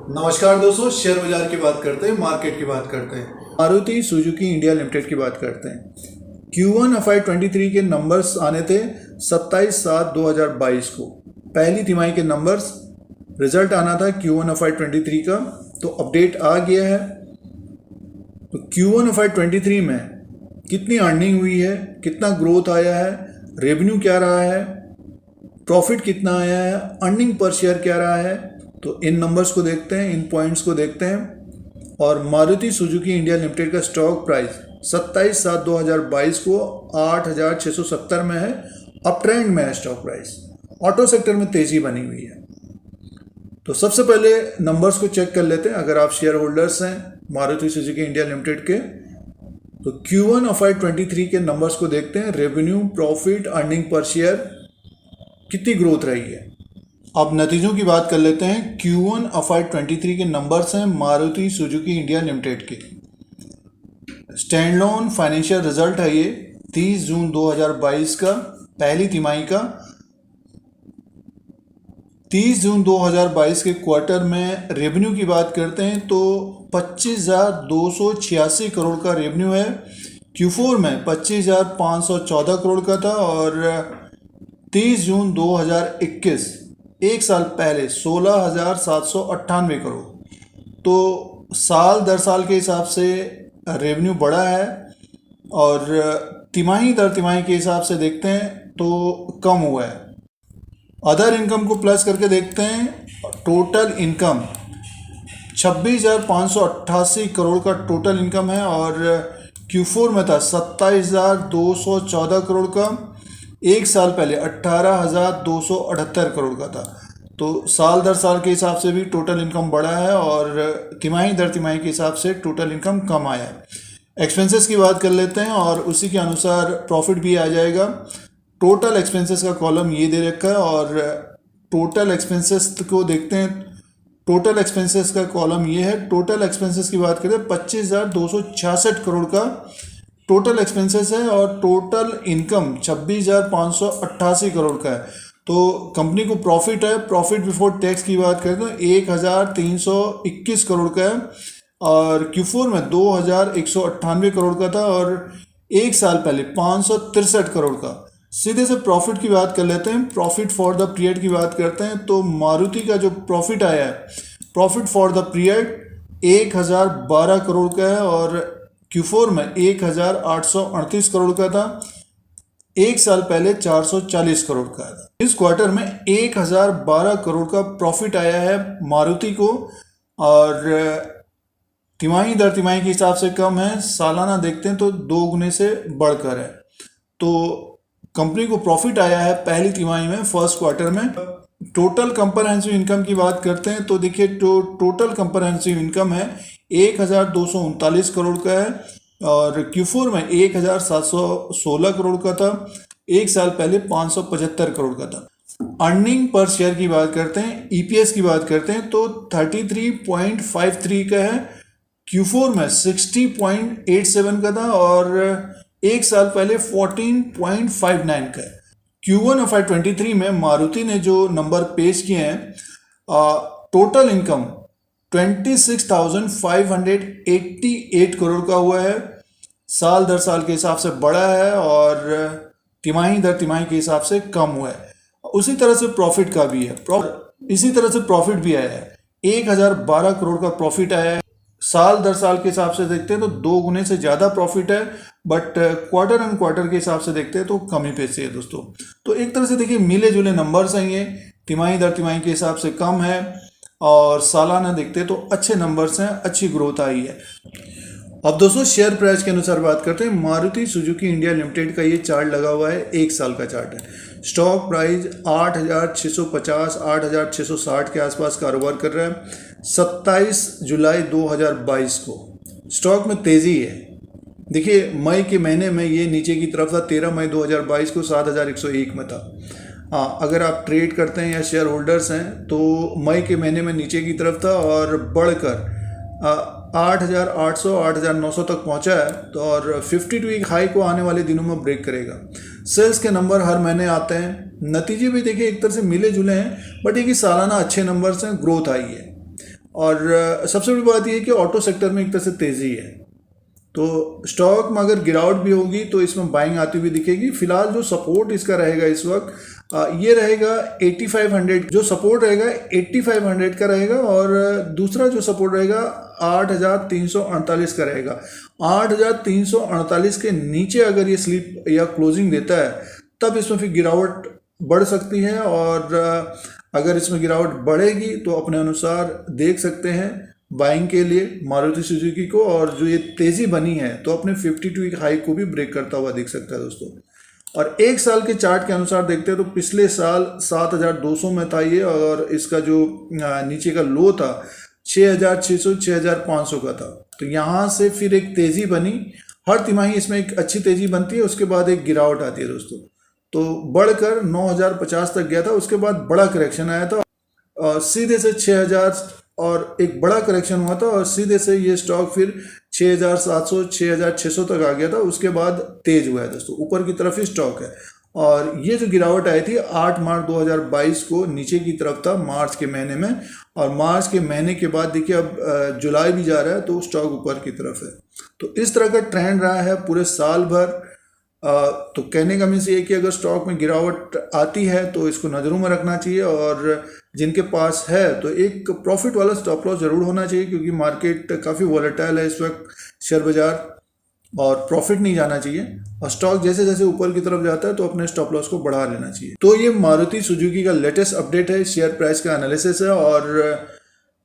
नमस्कार दोस्तों, शेयर बाजार की बात करते हैं, मार्केट की बात करते हैं, मारुति सुजुकी इंडिया लिमिटेड की बात करते हैं। Q1 FY23 के नंबर्स आने थे 27/7/2022 को। पहली तिमाही के नंबर्स रिजल्ट आना था Q1 FY23 का, तो अपडेट आ गया है। तो Q1 FY23 में कितनी अर्निंग हुई है, कितना ग्रोथ आया है, रेवेन्यू क्या रहा है, प्रॉफिट कितना आया है, अर्निंग पर शेयर क्या रहा है, तो इन नंबर्स को देखते हैं, इन पॉइंट्स को देखते हैं। और मारुति सुजुकी इंडिया लिमिटेड का स्टॉक प्राइस 27/7/2022 को 8,670 में है, अप ट्रेंड में है स्टॉक प्राइस। ऑटो सेक्टर में तेजी बनी हुई है। तो सबसे पहले नंबर्स को चेक कर लेते हैं। अगर आप शेयर होल्डर्स हैं मारुति सुजुकी इंडिया लिमिटेड के, तो Q1 FY23 के नंबर्स को देखते हैं। Revenue, profit, earning per share, कितनी ग्रोथ रही है। अब नतीजों की बात कर लेते हैं। Q1 FY23 के नंबर्स हैं मारुति सुजुकी इंडिया लिमिटेड के। स्टैंड लोन फाइनेंशियल रिजल्ट है ये 30 जून 2022 का, पहली तिमाही का। 30 जून 2022 के क्वार्टर में रेवेन्यू की बात करते हैं तो 25,286 करोड़ का रेवेन्यू है। Q4 में 25,514 करोड़ का था और 30 जून 2021 एक साल पहले 16,798 करोड़। तो साल दर साल के हिसाब से रेवेन्यू बढ़ा है और तिमाही दर तिमाही के हिसाब से देखते हैं तो कम हुआ है। अदर इनकम को प्लस करके देखते हैं। टोटल इनकम 26,588 करोड़ का टोटल इनकम है और Q4 में था 27,214 करोड़ का। एक साल पहले 18,278 करोड़ का था। तो साल दर साल के हिसाब से भी टोटल इनकम बढ़ा है और तिमाही दर तिमाही के हिसाब से टोटल इनकम कम आया है। एक्सपेंसेस की बात कर लेते हैं और उसी के अनुसार प्रॉफिट भी आ जाएगा। टोटल एक्सपेंसेस का कॉलम ये दे रखा है और टोटल एक्सपेंसेस को देखते हैं। टोटल एक्सपेंसेस का कॉलम ये है। टोटल एक्सपेंसेस की बात करें 25,266 करोड़ का टोटल एक्सपेंसेस है और टोटल इनकम 26,588 करोड़ का है। तो कंपनी को प्रॉफिट है। प्रॉफिट बिफोर टैक्स की बात करें तो 1,321 करोड़ का है और Q4 में 2,198 करोड़ का था और एक साल पहले 563 करोड़ का। सीधे से प्रॉफिट की बात कर लेते हैं। प्रॉफिट फॉर द पीरियड की बात करते हैं तो मारुति का जो प्रॉफिट आया है, profit for the period 1,012 crore का है और Q4 में 1,838 करोड़ का था। एक साल पहले 440 करोड़ का था। इस क्वार्टर में 1,012 करोड़ का प्रॉफिट आया है मारुति को और तिमाही दर तिमाही के हिसाब से कम है। सालाना देखते हैं तो 2 गुने से बढ़कर है। तो कंपनी को प्रॉफिट आया है पहली तिमाही में, फर्स्ट क्वार्टर में। टोटल कंप्रहेंसिव इनकम की बात करते हैं तो देखिए टोटल कंप्रहेंसिव इनकम है 1,239 करोड़ का है और Q4 में 1,716 करोड़ का था। एक साल पहले 575 करोड़ का था। अर्निंग पर शेयर की बात करते हैं, EPS की बात करते हैं तो 33.53 का है। Q4 में 60.87 का था और एक साल पहले 14.59 का है। Q1 FY23 में मारुति ने जो नंबर पेश किए हैं, टोटल इनकम 26,588 करोड़ का हुआ है। साल दर साल के हिसाब से बढ़ा है और तिमाही दर तिमाही के हिसाब से कम हुआ है। उसी तरह से प्रॉफिट का भी है। इसी तरह से प्रॉफिट भी आया है। 1,012 करोड़ का प्रॉफिट आया है। साल दर साल के हिसाब से देखते हैं तो 2 गुने से ज़्यादा प्रॉफिट है, बट क्वार्टर एंड क्वार्टर के हिसाब से देखते हैं तो कम ही पैसे है दोस्तों। तो एक तरह से देखिए मिले जुले नंबर्स हैं ये। तिमाही दर तिमाही के हिसाब से कम है और सालाना देखते हैं तो अच्छे नंबर्स हैं, अच्छी ग्रोथ आई है। अब दोस्तों शेयर प्राइस के अनुसार बात करते हैं। मारुति सुजुकी इंडिया लिमिटेड का ये चार्ट लगा हुआ है, एक साल का चार्ट है। स्टॉक प्राइस 8,650 8,660 के आसपास कारोबार कर रहा है 27 जुलाई 2022 को। स्टॉक में तेज़ी है। देखिए मई के महीने में ये नीचे की तरफ था, 13 मई 2022 को 7,101 में था। हाँ, अगर आप ट्रेड करते हैं या शेयर होल्डर्स हैं तो मई के महीने में नीचे की तरफ था और बढ़कर 8,800 8,900 तक पहुंचा है। तो और 52 वीक हाई को आने वाले दिनों में ब्रेक करेगा। सेल्स के नंबर हर महीने आते हैं। नतीजे भी देखिए एक तरह से मिले जुले हैं, बट ये कि सालाना अच्छे नंबर्स हैं, ग्रोथ आई है। और सबसे बड़ी बात यह है कि ऑटो सेक्टर में एक तरह से तेज़ी है, तो स्टॉक में अगर गिरावट भी होगी तो इसमें बाइंग आती हुई दिखेगी। फिलहाल जो सपोर्ट इसका रहेगा इस वक्त ये रहेगा 8500, जो सपोर्ट रहेगा 8500 का रहेगा, और दूसरा जो सपोर्ट रहेगा 8348 का रहेगा। 8348 के नीचे अगर ये स्लिप या क्लोजिंग देता है तब इसमें फिर गिरावट बढ़ सकती है, और अगर इसमें गिरावट बढ़ेगी तो अपने अनुसार देख सकते हैं बाइंग के लिए मारुति सुजुकी को, और जो ये तेज़ी बनी है तो अपने 52 वीक हाई को भी ब्रेक करता हुआ दिख सकता है दोस्तों। और एक साल के चार्ट के अनुसार देखते हैं तो पिछले साल 7200 में था ये, और इसका जो नीचे का लो था 6600 6500 का था। तो यहाँ से फिर एक तेज़ी बनी, हर तिमाही इसमें एक अच्छी तेज़ी बनती है, उसके बाद एक गिरावट आती है दोस्तों। तो बढ़कर 9050 तक गया था, उसके बाद बड़ा करेक्शन आया था और सीधे से 6000 और एक बड़ा करेक्शन हुआ था, और सीधे से ये स्टॉक फिर 6700 6600 तक आ गया था। उसके बाद तेज हुआ है दोस्तों, ऊपर की तरफ ही स्टॉक है। और ये जो गिरावट आई थी 8 मार्च 2022 को नीचे की तरफ था मार्च के महीने में, और मार्च के महीने के बाद देखिए अब जुलाई भी जा रहा है तो स्टॉक ऊपर की तरफ है। तो इस तरह का ट्रेंड रहा है पूरे साल भर। तो कहने का मीन्स ये कि अगर स्टॉक में गिरावट आती है तो इसको नज़रों में रखना चाहिए, और जिनके पास है तो एक प्रॉफिट वाला स्टॉप लॉस जरूर होना चाहिए, क्योंकि मार्केट काफ़ी वॉलेटाइल है इस वक्त शेयर बाजार, और प्रॉफिट नहीं जाना चाहिए। और स्टॉक जैसे जैसे ऊपर की तरफ जाता है तो अपने स्टॉप लॉस को बढ़ा लेना चाहिए। तो ये मारुति सुजुकी का लेटेस्ट अपडेट है, शेयर प्राइस का एनालिसिस है, और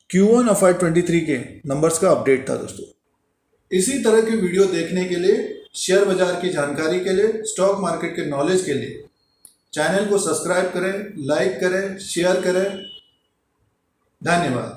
Q1 FY23 के नंबर्स का अपडेट था दोस्तों। इसी तरह के वीडियो देखने के लिए, शेयर बाजार की जानकारी के लिए, स्टॉक मार्केट के नॉलेज के लिए चैनल को सब्सक्राइब करें, लाइक करें, शेयर करें। धन्यवाद।